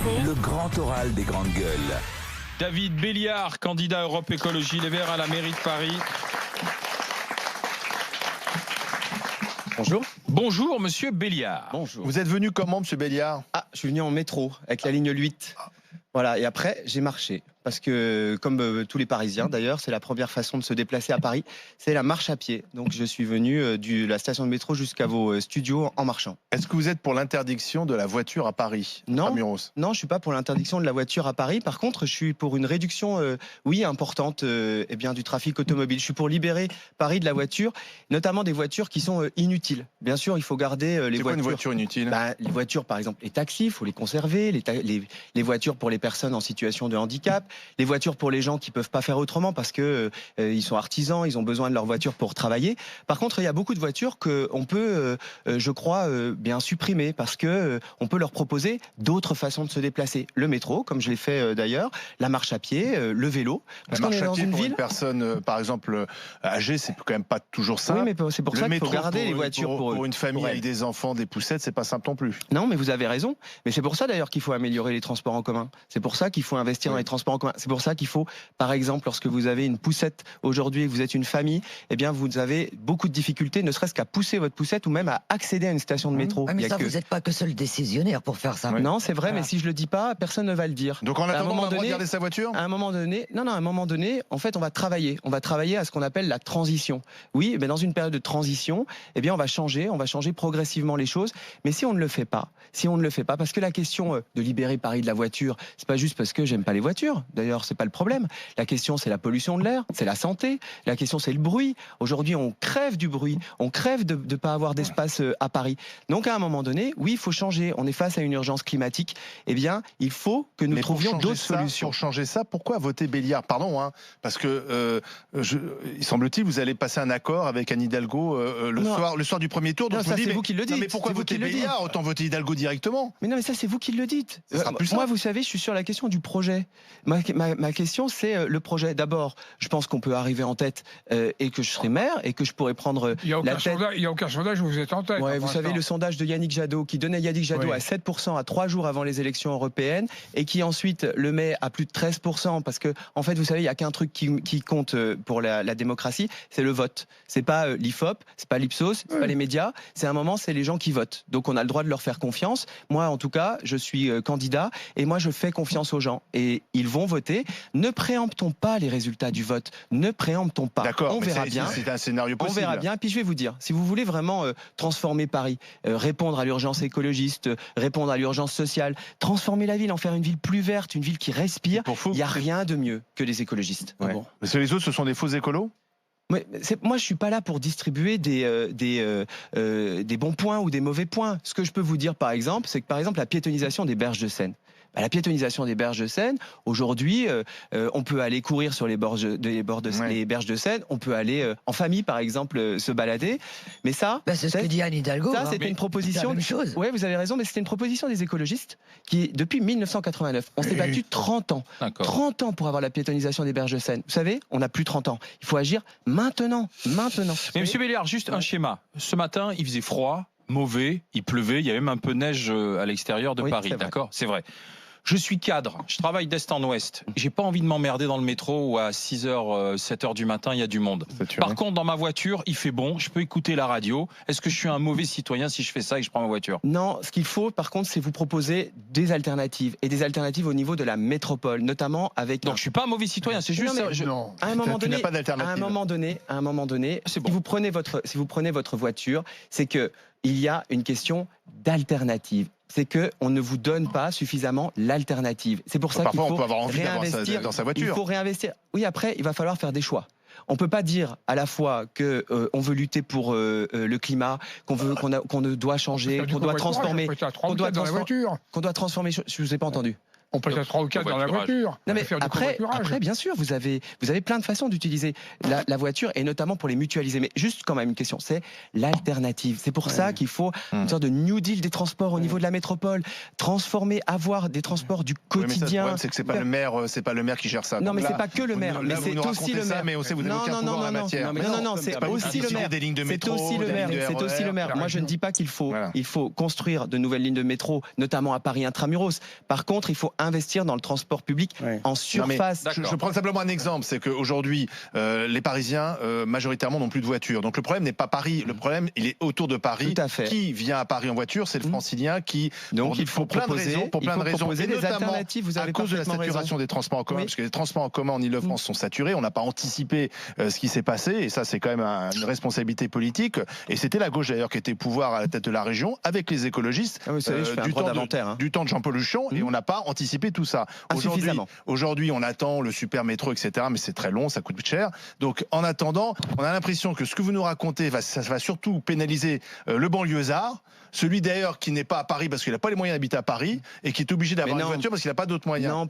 Le grand oral des grandes gueules. David Béliard, candidat Europe Écologie Les Verts à la mairie de Paris. Bonjour. Bonjour, monsieur Béliard. Bonjour. Vous êtes venu comment, monsieur Béliard? Je suis venu en métro avec la ligne 8. Voilà, et après, j'ai marché. Parce que, comme tous les Parisiens d'ailleurs, c'est la première façon de se déplacer à Paris, c'est la marche à pied. Donc je suis venu de la station de métro jusqu'à vos studios en marchant. Est-ce que vous êtes pour l'interdiction de la voiture à Paris? Non, non, je suis pas pour l'interdiction de la voiture à Paris. Par contre, je suis pour une réduction, oui, importante du trafic automobile. Je suis pour libérer Paris de la voiture, notamment des voitures qui sont inutiles. Bien sûr, il faut garder les voitures. C'est quoi une voiture inutile? Les voitures, par exemple, les taxis, il faut les conserver. Les voitures pour les personnes en situation de handicap. Les voitures pour les gens qui peuvent pas faire autrement parce que ils sont artisans, ils ont besoin de leur voiture pour travailler. Par contre, il y a beaucoup de voitures qu'on peut, je crois, bien supprimer parce que on peut leur proposer d'autres façons de se déplacer. Le métro, comme je l'ai fait d'ailleurs, la marche à pied, le vélo. Parce qu'on est dans une ville. Une personne, par exemple, âgée, c'est quand même pas toujours ça. Oui, mais c'est pour ça qu'il faut garder les voitures pour une famille avec des enfants, des poussettes, c'est pas simple non plus. Non, mais vous avez raison. Mais c'est pour ça d'ailleurs qu'il faut améliorer les transports en commun. C'est pour ça qu'il faut investir dans les transports en commun. C'est pour ça qu'il faut, par exemple, lorsque vous avez une poussette aujourd'hui et que vous êtes une famille, eh bien, vous avez beaucoup de difficultés, ne serait-ce qu'à pousser votre poussette ou même à accéder à une station de métro. Ah, mais ça, vous n'êtes pas que seul décisionnaire pour faire ça. Non, c'est vrai, mais si je le dis pas, personne ne va le dire. Donc, en attendant, on va regarder sa voiture. À un moment donné, à un moment donné, en fait, on va travailler. On va travailler à ce qu'on appelle la transition. Oui, mais dans une période de transition, eh bien, on va changer progressivement les choses. Mais si on ne le fait pas, parce que la question de libérer Paris de la voiture, c'est pas juste parce que j'aime pas les voitures. D'ailleurs, c'est pas le problème. La question, c'est la pollution de l'air, c'est la santé. La question, c'est le bruit. Aujourd'hui, on crève du bruit. On crève de ne pas avoir d'espace à Paris. Donc, à un moment donné, oui, il faut changer. On est face à une urgence climatique. Eh bien, il faut que nous trouvions d'autres solutions. Pour changer ça, pourquoi voter Béliard? Pardon, parce que, il semble-t-il, vous allez passer un accord avec Anne Hidalgo le soir du premier tour. Donc c'est vous qui le dites. Non, mais pourquoi voter Béliard? Autant voter Hidalgo directement. Mais non, mais ça, c'est vous qui le dites. Moi, vous savez, je suis sur la question du projet. Ma question, c'est le projet. D'abord, je pense qu'on peut arriver en tête et que je serai maire et que je pourrais prendre la tête. Il n'y a aucun sondage où vous êtes en tête. Ouais, vous savez, le sondage de Yannick Jadot qui donnait Yannick Jadot à 7% à 3 jours avant les élections européennes et qui ensuite le met à plus de 13% parce que, en fait, vous savez, il n'y a qu'un truc qui compte pour la démocratie, c'est le vote. C'est pas l'IFOP, c'est pas l'Ipsos, c'est pas les médias. C'est un moment, c'est les gens qui votent. Donc, on a le droit de leur faire confiance. Moi, en tout cas, je suis candidat et moi, je fais confiance aux gens et ils vont voter. Ne préemptons pas les résultats du vote. Ne préemptons pas. D'accord, on verra bien. C'est un scénario possible. On verra bien. Et puis je vais vous dire, si vous voulez vraiment transformer Paris, répondre à l'urgence écologiste, répondre à l'urgence sociale, transformer la ville, en faire une ville plus verte, une ville qui respire, il n'y a rien de mieux que les écologistes. Ouais. Bon. Parce que les autres, ce sont des faux écolos? Moi, je suis pas là pour distribuer des bons points ou des mauvais points. Ce que je peux vous dire, par exemple, c'est que par exemple la piétonisation des berges de Seine. La piétonisation des berges de Seine, aujourd'hui, on peut aller courir sur les berges de Seine, on peut aller en famille, par exemple, se balader. Mais ça, c'est ce que dit Anne Hidalgo. Ça, c'était une proposition. Oui, vous avez raison, mais c'était une proposition des écologistes qui, depuis 1989, on s'est battu 30 ans. 30 ans pour avoir la piétonisation des berges de Seine. Vous savez, on n'a plus 30 ans. Il faut agir maintenant. Mais monsieur Béliard, juste un schéma. Ce matin, il faisait froid, mauvais, il pleuvait, il y avait même un peu de neige à l'extérieur de Paris, d'accord? C'est vrai. Je suis cadre, je travaille d'est en ouest. J'ai pas envie de m'emmerder dans le métro où à 6h, 7h du matin, il y a du monde. Par contre, dans ma voiture, il fait bon, je peux écouter la radio. Est-ce que je suis un mauvais citoyen si je fais ça et que je prends ma voiture? Non, ce qu'il faut, par contre, c'est vous proposer des alternatives. Et des alternatives au niveau de la métropole, notamment avec... Donc je suis pas un mauvais citoyen, c'est juste... Non, à un moment donné, si vous prenez votre voiture, c'est que il y a une question d'alternative. C'est que on ne vous donne pas suffisamment l'alternative. C'est pour ça qu'il faut on peut avoir envie réinvestir dans sa voiture. Il faut réinvestir. Oui, après, il va falloir faire des choix. On peut pas dire à la fois que on veut lutter pour le climat, qu'on doit changer, qu'on doit transformer, qu'on doit transformer. Je vous ai pas entendu. On peut être 3 ou 4 dans la voiture. Non mais Faire du covoiturage. après, bien sûr, vous avez plein de façons d'utiliser la voiture et notamment pour les mutualiser. Mais juste quand même une question, c'est l'alternative. C'est pour ça qu'il faut une sorte de New Deal des transports au niveau de la métropole, transformer, avoir des transports du quotidien. Le problème, c'est que c'est pas le maire qui gère ça. Non, Donc mais là, c'est pas que le maire, mais là, c'est vous nous aussi le racontez ça, maire. mais on sait que vous n'avez aucun pouvoir en la matière. Non, c'est aussi le maire. Des lignes de C'est métro, aussi le des maire. lignes de C'est aussi le RER. maire. Moi, je ne dis pas qu'il faut Voilà. construire de nouvelles lignes de métro, notamment à Paris intramuros. Par contre, il faut investir dans le transport public en surface. Je prends simplement un exemple, c'est qu'aujourd'hui, les Parisiens majoritairement n'ont plus de voiture. Donc le problème n'est pas Paris, le problème il est autour de Paris. Tout à fait. Qui vient à Paris en voiture, c'est le Francilien qui. Donc il faut plein de raisons, proposer et des notamment alternatives. Vous avez à cause de la parfaitement saturation raison. des transports en commun, Oui. parce que les transports en commun en Ile-de-France sont saturés. On n'a pas anticipé ce qui s'est passé, et ça c'est quand même une responsabilité politique. Et c'était la gauche d'ailleurs qui était au pouvoir à la tête de la région avec les écologistes. Ah oui, vous savez, je fais un droit d'inventaire. Du temps de Jean-Paul Huchon, et on n'a pas anticipé tout ça. Aujourd'hui, on attend le super métro, etc. Mais c'est très long, ça coûte cher. Donc, en attendant, on a l'impression que ce que vous nous racontez, ça va surtout pénaliser le banlieusard, celui d'ailleurs qui n'est pas à Paris parce qu'il n'a pas les moyens d'habiter à Paris et qui est obligé d'avoir une voiture parce qu'il n'a pas d'autres moyens.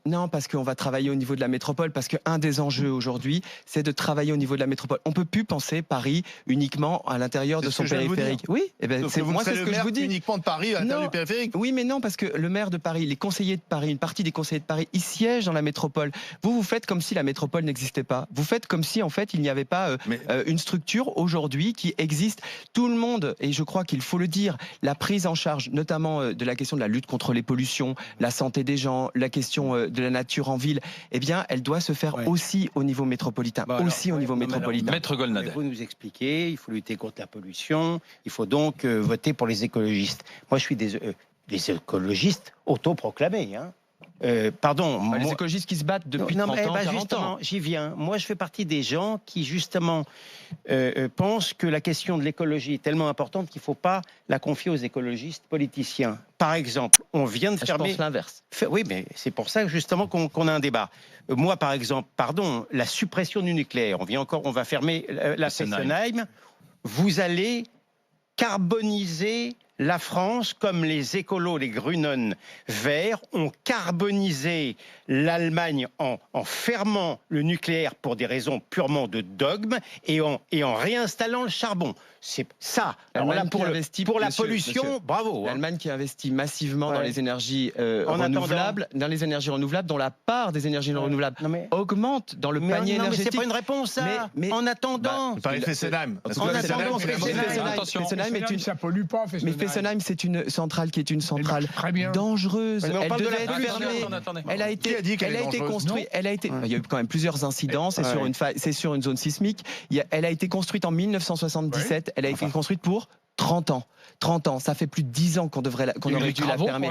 Non, parce qu'on va travailler au niveau de la métropole, parce qu'un des enjeux aujourd'hui, c'est de travailler au niveau de la métropole. On peut plus penser Paris uniquement à l'intérieur de son périphérique. Oui, c'est moi ce que je vous dis. Uniquement de Paris à l'intérieur du périphérique. Oui, mais non, parce que le maire de Paris, les conseillers de Paris, une partie des conseillers de Paris, ils siègent dans la métropole. Vous faites comme si la métropole n'existait pas. Vous faites comme si en fait il n'y avait pas une structure aujourd'hui qui existe. Tout le monde, et je crois qu'il faut le dire, la prise en charge, notamment de la question de la lutte contre les pollutions, la santé des gens, la question de la nature en ville, eh bien, elle doit se faire aussi au niveau métropolitain. Maître Golnader. Vous nous expliquez, il faut lutter contre la pollution, il faut donc voter pour les écologistes. Moi, je suis des écologistes autoproclamés, hein. Les écologistes qui se battent depuis 30 ans, 40 ans. J'y viens. Moi, je fais partie des gens qui, justement, pensent que la question de l'écologie est tellement importante qu'il ne faut pas la confier aux écologistes politiciens. Par exemple, on vient de fermer... Je pense l'inverse. Oui, mais c'est pour ça, justement, qu'on a un débat. Moi, par exemple, la suppression du nucléaire, on va fermer la Fessenheim. Vous allez carboniser la France, comme les écolos, les Grünen verts, ont carbonisé l'Allemagne en fermant le nucléaire pour des raisons purement de dogme et en réinstallant le charbon. C'est ça. Alors là, pour la pollution, bravo. L'Allemagne qui investit massivement dans les énergies renouvelables, dont la part des énergies renouvelables augmente dans le panier énergétique. Mais c'est pas une réponse, ça. En attendant. Fessenheim. Ça pollue pas, Fessenheim, c'est une centrale qui est une centrale dangereuse. Elle devait être fermée. Elle a été construite. Il y a eu quand même plusieurs incidents. C'est sur une zone sismique. Elle a été construite en 1977. Elle a été construite pour 30 ans. 30 ans, ça fait plus de 10 ans qu'on aurait dû la fermer.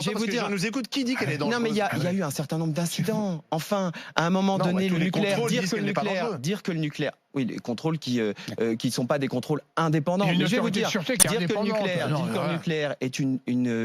Je nous écoute, qui dit qu'elle est dangereuse? Non, mais il y a eu un certain nombre d'incidents. Enfin, à un moment donné, le nucléaire, dire que le nucléaire, oui, les contrôles qui ne sont pas des contrôles indépendants. Mais je vais vous dire que le nucléaire est une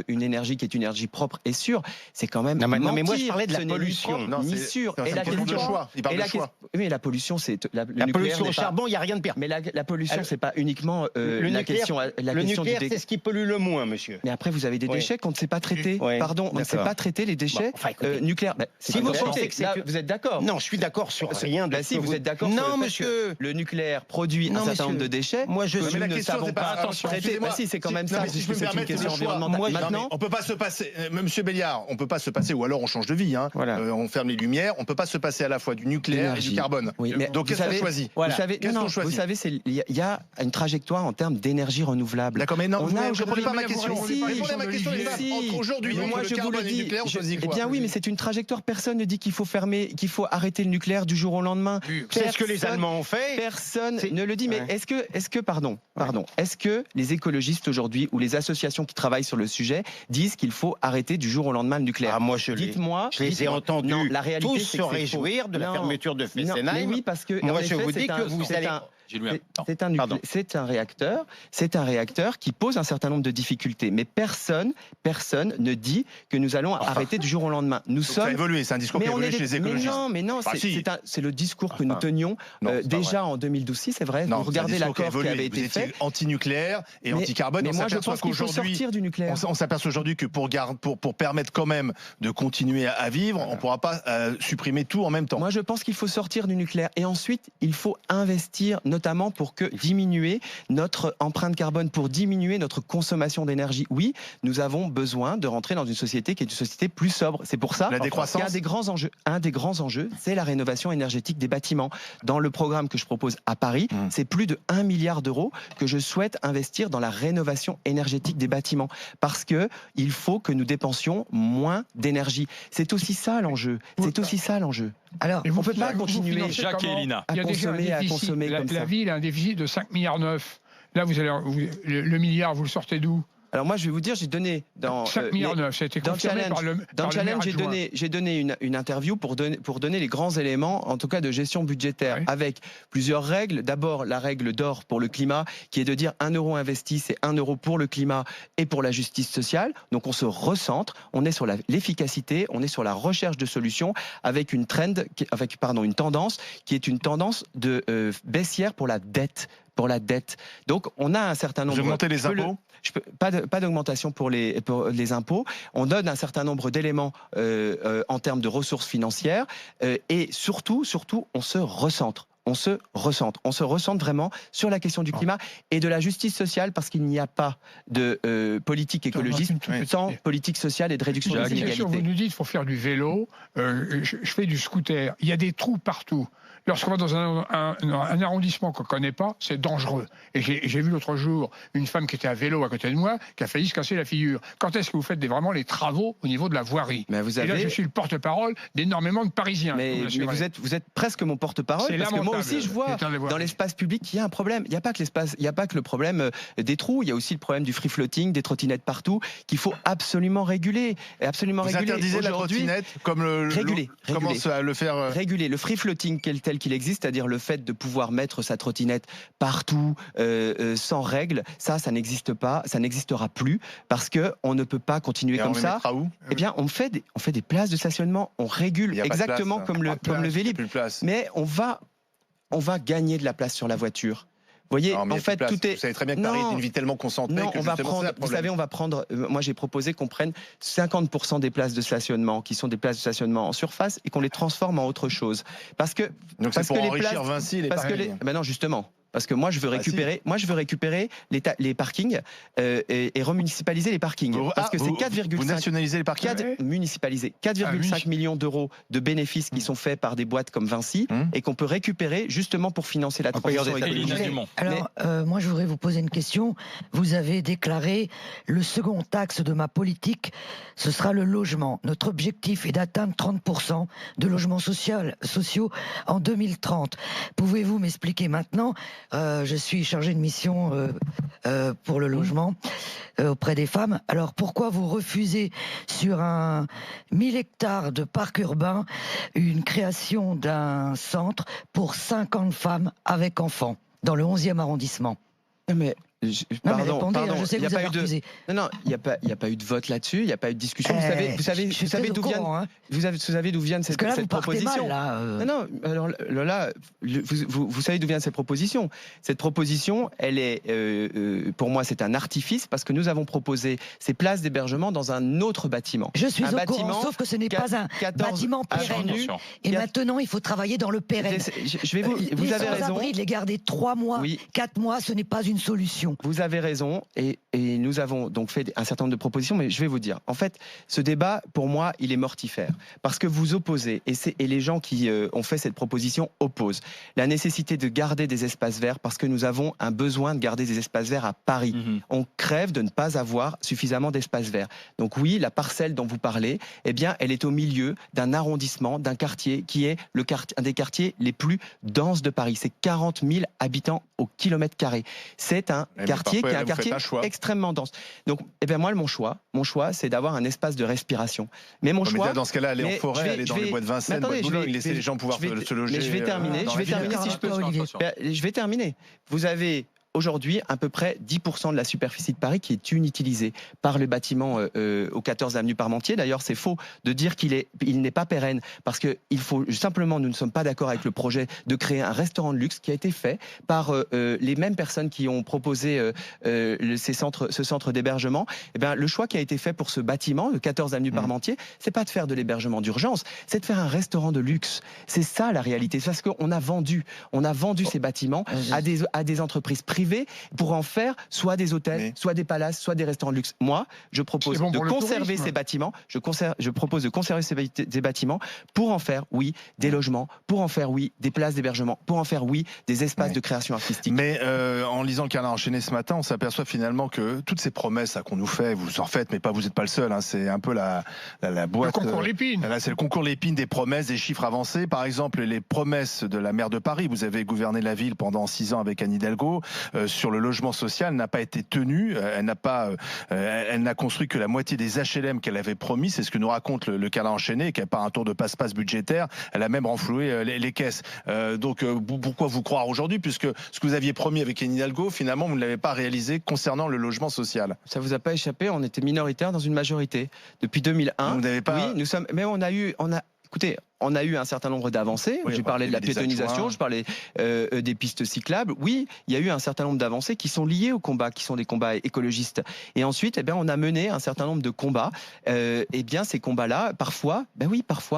énergie qui est une énergie propre et sûre, c'est quand même mentir. Mais moi, je parlais de la pollution. Ni sûr. Et la question de choix. Il parle de choix. Oui, la pollution, c'est la pollution au charbon. Il n'y a rien de pire. Mais la pollution, c'est pas uniquement la question. Le nucléaire, c'est ce qui pollue le moins, monsieur. Mais après, vous avez des déchets qu'on ne sait pas traiter. Pardon, on ne sait pas traiter les déchets nucléaires. Si vous pensez que vous êtes d'accord? Non, je suis d'accord sur rien de. Si vous êtes d'accord. Non, monsieur. Le nucléaire produit un certain nombre de déchets. Moi, je suis. Nous ne savons pas traiter. Si, c'est quand même ça. Si je peux me permettre, c'est une question environnementale. Maintenant, on peut pas se passer. Monsieur Béliard, on peut pas se passer, ou alors on change de vie. On ferme les lumières. On peut pas se passer à la fois du nucléaire et du carbone. Donc qu'est-ce qu'on choisit? Vous savez, il y a une trajectoire en termes d'énergie renouvelable. D'accord, mais non, vous ne répondez pas à ma question. Répondez à ma question. Entre aujourd'hui, moi je vous le dis. Eh bien oui, mais c'est une trajectoire. Personne ne dit qu'il faut fermer, qu'il faut arrêter le nucléaire du jour au lendemain. C'est ce que les Allemands ont fait. Personne ne le dit. Mais est-ce que les écologistes aujourd'hui ou les associations qui travaillent sur le sujet disent qu'il faut arrêter du jour au lendemain le nucléaire? Moi, je les ai entendus. Non, la réalité, tous se réjouir de la fermeture de Fessenheim. Oui, parce que moi, je vous dis que vous allez. C'est un réacteur qui pose un certain nombre de difficultés. Mais personne ne dit que nous allons arrêter du jour au lendemain. Ça a évolué, c'est un discours qui a évolué chez les écologistes. C'est le discours que nous tenions déjà en 2012. Si, c'est vrai. Vous regardez l'accord qui avait été fait. Anti-nucléaire et anti-carbone. Mais moi, je pense qu'il faut sortir du nucléaire. On s'aperçoit aujourd'hui que pour permettre quand même de continuer à vivre, on ne pourra pas supprimer tout en même temps. Moi, je pense qu'il faut sortir du nucléaire. Et ensuite, il faut investir, notamment pour diminuer notre empreinte carbone, pour diminuer notre consommation d'énergie. Oui, nous avons besoin de rentrer dans une société qui est une société plus sobre. C'est pour ça qu'il y a un des grands enjeux, c'est la rénovation énergétique des bâtiments. Dans le programme que je propose à Paris, c'est plus de 1 milliard d'euros que je souhaite investir dans la rénovation énergétique des bâtiments. Parce que il faut que nous dépensions moins d'énergie. C'est aussi ça l'enjeu. Alors, on ne peut pas continuer à consommer comme ça. La ville a un déficit de 5,9 milliards. Là, le milliard, vous le sortez d'où ? Alors moi, je vais vous dire, j'ai donné dans 5,9 milliards, ça a été confirmé par le Challenge, j'ai donné une interview pour donner les grands éléments, en tout cas de gestion budgétaire, avec plusieurs règles. D'abord, la règle d'or pour le climat, qui est de dire 1 euro investi, c'est 1 euro pour le climat et pour la justice sociale. Donc on se recentre, on est sur l'efficacité, on est sur la recherche de solutions, avec une tendance qui est une tendance de baissière pour la dette. Donc, on a un certain nombre... Vous augmentez les impôts ? Pas d'augmentation pour les impôts. On donne un certain nombre d'éléments en termes de ressources financières. Et surtout, on se recentre. On se recentre vraiment sur la question du climat et de la justice sociale, parce qu'il n'y a pas de politique écologiste sans politique sociale et de réduction des inégalités. Vous nous dites qu'il faut faire du vélo. Je fais du scooter. Il y a des trous partout. Lorsqu'on va dans un arrondissement qu'on ne connaît pas, c'est dangereux. Et j'ai vu l'autre jour une femme qui était à vélo à côté de moi, qui a failli se casser la figure. Quand est-ce que vous faites vraiment les travaux au niveau de la voirie ? Et là, je suis le porte-parole d'énormément de Parisiens. Mais vous êtes presque mon porte-parole, parce que moi aussi, je vois dans l'espace public qu'il y a un problème. Il n'y a pas que le problème des trous, il y a aussi le problème du free-floating, des trottinettes partout, qu'il faut absolument réguler. Vous interdisez la trottinette, comme commence à le faire... Réguler. Le free-floating tel qu'il existe, c'est-à-dire le fait de pouvoir mettre sa trottinette partout, sans règles, ça n'existe pas, ça n'existera plus, parce qu'on ne peut pas continuer comme ça. Où ? Eh bien, on fait des places de stationnement, on régule exactement comme le Vélib. Mais on va gagner de la place sur la voiture. Vous voyez, en fait, tout est... Vous savez très bien que Paris est une ville tellement concentrée que moi j'ai proposé qu'on prenne 50% des places de stationnement, qui sont des places de stationnement en surface, et qu'on les transforme en autre chose. Donc c'est pour enrichir Vinci les parkings. Non, justement. Parce que moi, je veux récupérer les parkings et remunicipaliser les parkings. Parce que c'est 4,5... Vous nationalisez les parkings ? Municipaliser. 4,5 millions d'euros de bénéfices qui sont faits par des boîtes comme Vinci et qu'on peut récupérer justement pour financer la transition écologique. Alors, moi, je voudrais vous poser une question. Vous avez déclaré le second axe de ma politique, ce sera le logement. Notre objectif est d'atteindre 30% de logements sociaux en 2030. Pouvez-vous m'expliquer maintenant? Je suis chargé de mission pour le logement auprès des femmes. Alors pourquoi vous refusez sur 1000 hectares de parc urbain une création d'un centre pour 50 femmes avec enfants dans le 11e arrondissement? Pardon, je sais que vous avez refusé. Non, il n'y a pas eu de vote là-dessus, il n'y a pas eu de discussion. Vous savez d'où vient cette proposition. Non, alors là, vous savez d'où vient cette proposition. Cette proposition, elle est, pour moi, c'est un artifice, parce que nous avons proposé ces places d'hébergement dans un autre bâtiment. Je suis au courant, sauf que ce n'est pas un bâtiment pérenne. Et maintenant, il faut travailler dans le pérenne. Vous avez raison. De les garder 3 mois, 4 mois, ce n'est pas une solution. Vous avez raison, et nous avons donc fait un certain nombre de propositions, mais je vais vous dire, en fait, ce débat, pour moi, il est mortifère, parce que vous opposez, et les gens qui ont fait cette proposition opposent, la nécessité de garder des espaces verts, parce que nous avons un besoin de garder des espaces verts à Paris. On crève de ne pas avoir suffisamment d'espaces verts. Donc oui, la parcelle dont vous parlez, eh bien, elle est au milieu d'un arrondissement, d'un quartier qui est un des quartiers les plus denses de Paris. C'est 40 000 habitants au kilomètre carré. C'est un quartier qui est un quartier extrêmement dense. Donc, moi, mon choix, c'est d'avoir un espace de respiration. Mais mon choix. Dans ce cas-là, aller en forêt, aller dans les bois de Vincennes, bois de Boulogne, laisser les gens pouvoir se loger. Mais je vais terminer. Si je peux. Je vais terminer. Vous avez aujourd'hui à peu près 10% de la superficie de Paris qui est inutilisée par le bâtiment au 14 avenue Parmentier. D'ailleurs, c'est faux de dire qu'il n'est pas pérenne, parce que nous ne sommes pas d'accord avec le projet de créer un restaurant de luxe qui a été fait par les mêmes personnes qui ont proposé ce centre d'hébergement. Eh bien, le choix qui a été fait pour ce bâtiment, le 14 avenue Parmentier, c'est pas de faire de l'hébergement d'urgence, c'est de faire un restaurant de luxe. C'est ça la réalité. C'est parce qu'on a vendu ces bâtiments à des entreprises privées pour en faire soit des hôtels, soit des palaces, soit des restaurants de luxe. Moi, je propose de conserver ces bâtiments. Je propose de conserver ces bâtiments pour en faire, oui, des logements, pour en faire, oui, des places d'hébergement, pour en faire, oui, des espaces de création artistique. Mais en lisant le Canard enchaîné ce matin, on s'aperçoit finalement que toutes ces promesses qu'on nous fait, vous en faites, mais vous n'êtes pas le seul. Hein, c'est un peu la boîte. Le concours Lépine. Là, c'est le concours Lépine des promesses, des chiffres avancés. Par exemple, les promesses de la maire de Paris. Vous avez gouverné la ville pendant 6 ans avec Anne Hidalgo. Sur le logement social, n'a pas été tenue. Elle n'a construit que la moitié des HLM qu'elle avait promis. C'est ce que nous raconte le Canard enchaîné, qui n'a pas un tour de passe-passe budgétaire. Elle a même renfloué les caisses. Donc, pourquoi vous croire aujourd'hui, puisque ce que vous aviez promis avec Anne Hidalgo, finalement, vous ne l'avez pas réalisé concernant le logement social. Ça vous a pas échappé, on était minoritaire dans une majorité. Depuis 2001. Vous n'avez pas... Oui, nous sommes... Mais écoutez, on a eu un certain nombre d'avancées. Oui, j'ai parlé de la piétonisation, je parlais des pistes cyclables. Oui, il y a eu un certain nombre d'avancées qui sont liées au combat, qui sont des combats écologistes. Et ensuite, on a mené un certain nombre de combats. Ces combats-là, parfois,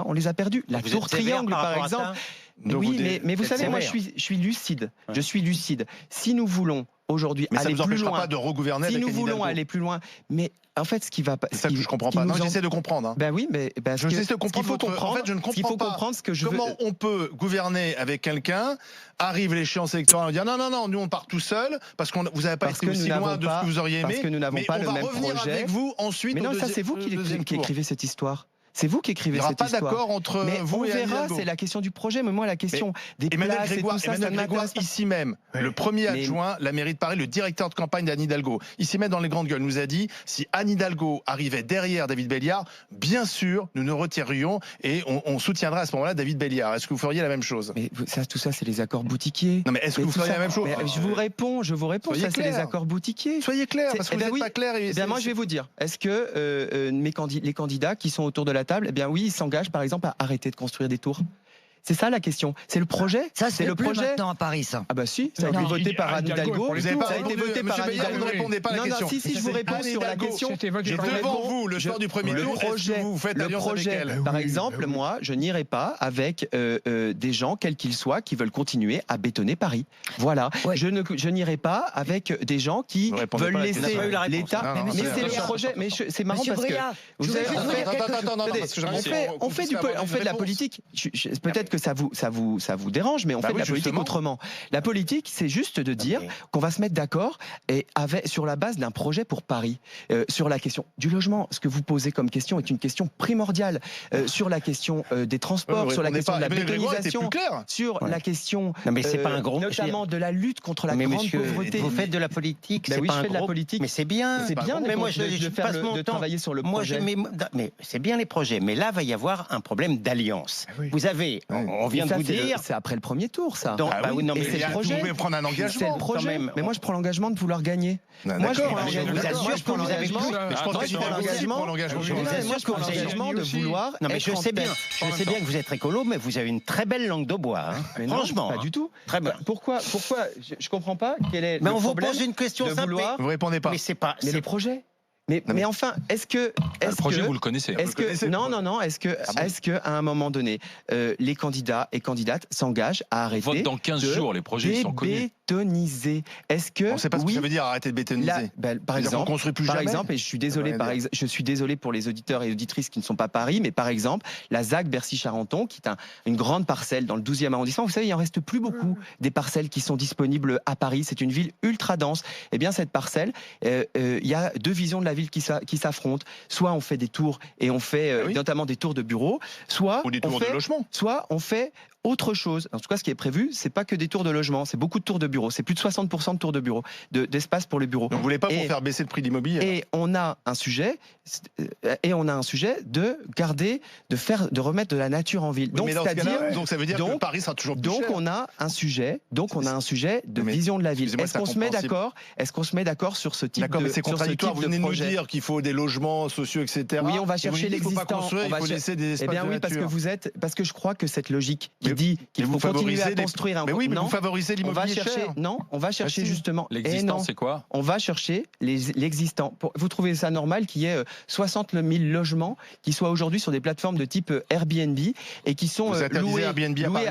on les a perdus. La tour triangle, par exemple. Oui, mais vous savez, moi, je suis lucide. Je suis lucide. Si nous voulons aujourd'hui aller plus loin, pas de regouverner. Si nous voulons aller plus loin, mais en fait, ce qui va pas. C'est ça que je comprends pas. Non, j'essaie de comprendre. Hein. Ben oui, mais j'essaie de comprendre. En fait, je ne comprends pas. Comment on peut gouverner avec quelqu'un, arrive l'échéance électorale, on dit non, nous on part tout seul parce que vous n'avez pas été aussi loin de ce que vous auriez aimé. Parce que nous n'avons pas le même projet. Avec vous ensuite. Mais non, ça c'est vous qui écrivez cette histoire. C'est vous qui écrivez cette histoire. Il n'y aura pas d'accord entre vous et Anne Hidalgo. C'est la question du projet, mais moi la question des places et tout ça, ça m'intéresse pas. Ici même, le premier adjoint, la mairie de Paris, le directeur de campagne d'Anne Hidalgo, ici même dans les grandes gueules, nous a dit si Anne Hidalgo arrivait derrière David Belliard, bien sûr, nous nous retirerions et on soutiendrait à ce moment-là David Belliard. Est-ce que vous feriez la même chose? Mais tout ça, c'est les accords boutiquiers. Non, mais est-ce que vous feriez la même chose? Je vous réponds. Ça, c'est les accords boutiquiers. Soyez clair, parce que vous n'êtes pas clair. Moi, je vais vous dire. Est-ce que les candidats qui sont autour de la table, oui, ils s'engagent par exemple à arrêter de construire des tours? C'est ça la question. C'est le projet. Ça, c'est le projet maintenant à Paris, ça. Ah bah si, ça a été voté par Anne Hidalgo. Vous n'avez pas été voté par Anne Hidalgo. Vous ne répondez pas à la question. Si, je vous réponds sur la question. J'ai devant vous le soir du premier tour. Est-ce que vous faites alliance avec elle? Par exemple, moi, je n'irai pas avec des gens, quels qu'ils soient, qui veulent continuer à bétonner Paris. Voilà. Je n'irai pas avec des gens qui veulent laisser l'État. Mais c'est le projet. Mais c'est marrant parce que vous savez, on fait de la politique. Peut-être que ça vous dérange, mais on fait de la politique autrement. La politique, c'est juste de dire qu'on va se mettre d'accord sur la base d'un projet pour Paris. Sur la question du logement, ce que vous posez comme question est une question primordiale. Sur la question des transports, sur la question de la bétonisation, sur la question notamment de la lutte contre la grande pauvreté. Vous faites de la politique, oui, je fais de la politique. Mais c'est bien. C'est bien mais moi, je travailler sur le projet. Mais c'est bien les projets. Mais là, va y avoir un problème d'alliance. Vous avez, on vient de vous dire... C'est après le premier tour, ça. Mais c'est le projet. Vous pouvez prendre un engagement. C'est le projet. Mais moi, je prends l'engagement de vouloir gagner. Moi, je prends l'engagement de vouloir... Non, mais je sais bien que vous êtes écolo, mais vous avez une très belle langue de bois. Franchement. Pas du tout. Très bien. Pourquoi je comprends pas quel est mais le on vous problème pose une question simple. Vous répondez pas. Mais c'est pas. Mais le projet. Mais enfin, est-ce que le projet vous le connaissez? Non. Est-ce que à un moment donné, les candidats et candidates s'engagent à arrêter? Vote dans 15 jours, les projets sont connus. Bétoniser. Est-ce que on ne sait pas ce que ça veut dire arrêter de bétoniser. Par exemple, on construit plus jamais. Et je suis désolé pour les auditeurs et auditrices qui ne sont pas Paris, mais par exemple, la ZAC Bercy-Charenton, qui est une grande parcelle dans le 12e arrondissement. Vous savez, il en reste plus beaucoup des parcelles qui sont disponibles à Paris. C'est une ville ultra dense. Eh bien, cette parcelle, il y a deux visions de la ville qui s'affrontent. Soit on fait des tours et on fait notamment des tours de bureaux, soit ou des tours de logement. Soit on fait autre chose. En tout cas, ce qui est prévu, c'est pas que des tours de logement, c'est beaucoup de tours de bureaux. C'est plus de 60% de tours de bureaux, d'espace pour les bureaux. Donc vous voulez pas pour faire baisser le prix de l'immobilier? Et on a un sujet, de garder, de remettre de la nature en ville. Donc, donc ça veut dire que Paris sera toujours plus cher. On a un sujet, de vision de la ville. Est-ce qu'on se met d'accord? Est-ce qu'on se met d'accord sur ce type de projet? Mais c'est contradictoire. Vous venez de nous dire qu'il faut des logements sociaux, etc. Oui, on va chercher l'existant. Il faut laisser des espaces. Eh bien oui, parce que je crois que cette logique qui dit qu'il faut continuer à construire un. Mais oui, mais vous favorisez l'immobilier cher. Non, on va chercher justement. L'existant, c'est quoi? On va chercher l'existant. Vous trouvez ça normal qu'il y ait 60 000 logements qui soient aujourd'hui sur des plateformes de type Airbnb et qui sont loués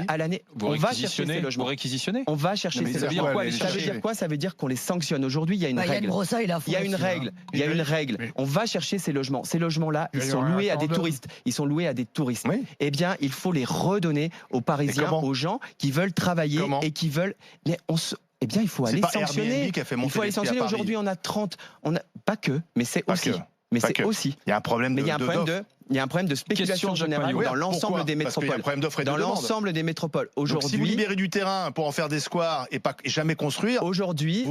à l'année? On va chercher ces logements. Vous réquisitionnez? On va chercher ces logements. Ça veut dire quoi? Ça veut dire qu'on les sanctionne. Aujourd'hui, il y a une règle. Il y a une règle. On va chercher ces logements. Ces logements-là, ils sont loués à des touristes. Eh bien, il faut les redonner aux Parisiens, aux gens qui veulent travailler et qui veulent. Eh bien, il faut aller sanctionner. Il faut aller sanctionner. Aujourd'hui, on a 30. Pas que, mais c'est aussi. Mais c'est aussi. Il y a un problème il y a un problème de spéculation générale dans l'ensemble des métropoles. Parce qu'il y a un problème d'offre et de demande. Dans l'ensemble des métropoles. Aujourd'hui, si vous libérez du terrain pour en faire des squares et jamais construire, vous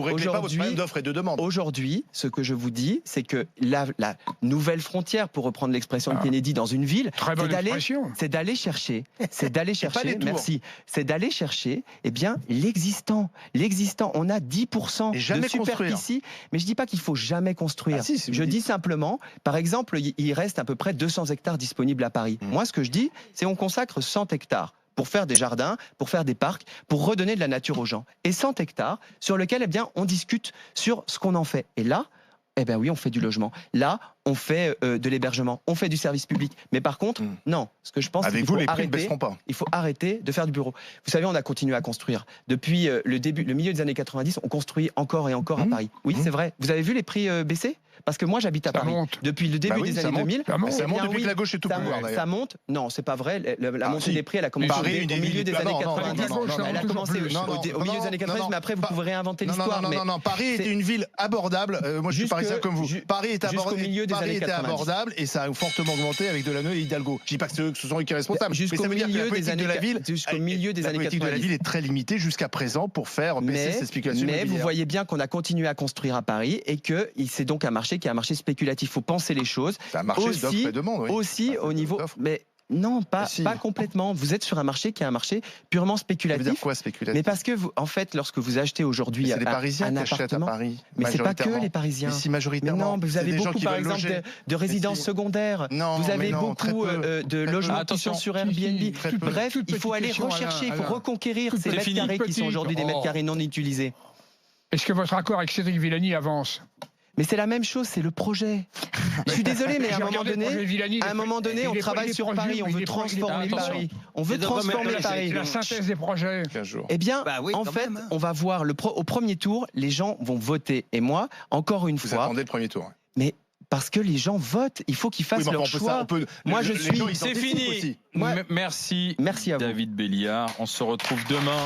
réglez pas votre problème d'offre et de demande. Aujourd'hui, ce que je vous dis, c'est que la nouvelle frontière, pour reprendre l'expression de Kennedy dans une ville, c'est d'aller chercher, merci, c'est d'aller chercher, eh bien, l'existant. On a 10% de superficie, mais je dis pas qu'il faut jamais construire. Je dis simplement, par exemple, il reste à peu près 200 hectares disponibles à Paris. Moi, ce que je dis, c'est on consacre 100 hectares pour faire des jardins, pour faire des parcs, pour redonner de la nature aux gens. Et 100 hectares sur lesquels, eh bien, on discute sur ce qu'on en fait. Et là, eh bien oui, on fait du logement. Là, on fait de l'hébergement, on fait du service public. Mais par contre, non. Ce que je pense, c'est qu'il faut arrêter de faire du bureau. Vous savez, on a continué à construire. Depuis le milieu des années 90, on construit encore et encore à Paris. Oui, c'est vrai. Vous avez vu les prix baisser? Parce que moi, j'habite à Paris. Depuis le début des années 2000. Ça monte depuis que la gauche est tout pouvoir, d'ailleurs. Ça monte. Non, c'est pas vrai. La montée des prix, elle a commencé au milieu des années 90. Elle a commencé au milieu des années 90, mais après, vous pouvez réinventer l'histoire. Non, Paris était une ville abordable. Moi, je suis parisien comme vous. Paris était abordable et ça a fortement augmenté avec Delanoë et Hidalgo. Je dis pas que ce sont eux qui sont responsables. Jusqu'au milieu des années 90. La politique de la ville est très limitée jusqu'à présent pour faire baisser ces spéculations immobilières. Mais vous voyez bien qu'on a continué à construire à Paris et que c'est donc un marché qui est un marché spéculatif. Il faut penser les choses. C'est un marché d'offre et demande. Aussi au niveau. Mais non, pas complètement. Vous êtes sur un marché qui est un marché purement spéculatif. Ça veut dire quoi, spéculatif? Mais parce que, en fait, lorsque vous achetez aujourd'hui c'est les Parisiens qui achètent à Paris. Mais c'est pas que les Parisiens. Mais si, majoritairement. Mais non, vous avez beaucoup, par exemple, de résidences secondaires. Vous avez beaucoup de logements qui sont sur Airbnb. Bref, il faut aller rechercher, il faut reconquérir ces mètres carrés qui sont aujourd'hui des mètres carrés non utilisés. Est-ce que votre accord avec Cédric Villani avance? Mais c'est la même chose, c'est le projet. Je suis désolé, mais à un moment donné, on travaille sur Paris, on veut transformer Paris. On veut transformer Paris. La synthèse des projets. Eh bien, en fait, on va voir au premier tour, les gens vont voter. Et moi, encore une fois. Vous attendez le premier tour. Mais parce que les gens votent, il faut qu'ils fassent leur choix. Moi, je suis. C'est fini. Merci. Merci à vous. David Béliard. On se retrouve demain